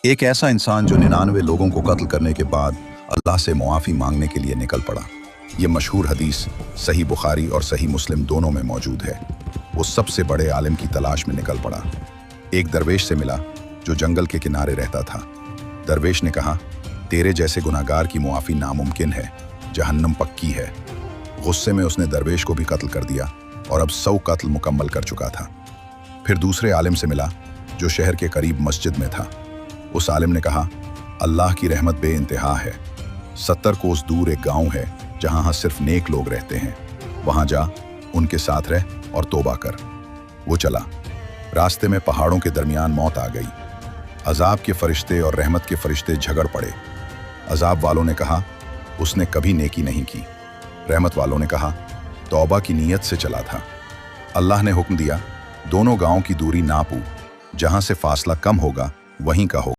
एक ऐसा इंसान जो 99 लोगों को कत्ल करने के बाद अल्लाह से मुआफ़ी मांगने के लिए निकल पड़ा। ये मशहूर हदीस सही बुखारी और सही मुस्लिम दोनों में मौजूद है। वो सबसे बड़े आलिम की तलाश में निकल पड़ा। एक दरवेश से मिला जो जंगल के किनारे रहता था। दरवेश ने कहा, तेरे जैसे गुनाहगार की मुआफ़ी नामुमकिन है, जहन्नम पक्की है। गुस्से में उसने दरवेश को भी कत्ल कर दिया और अब 100 कत्ल मुकम्मल कर चुका था। फिर दूसरे आलिम से मिला जो शहर के करीब मस्जिद में था। उस आलिम ने कहा, अल्लाह की रहमत बेइंतहा है। 70 कोस दूर एक गांव है जहां सिर्फ नेक लोग रहते हैं। वहां जा, उनके साथ रह और तौबा कर। वो चला। रास्ते में पहाड़ों के दरमियान मौत आ गई। अजाब के फरिश्ते और रहमत के फरिश्ते झगड़ पड़े। अजाब वालों ने कहा, उसने कभी नेकी नहीं की। रहमत वालों ने कहा, तौबा की नीयत से चला था। अल्लाह ने हुक्म दिया, दोनों गांव की दूरी नापू, जहां से फासला कम होगा वहीं का होगा।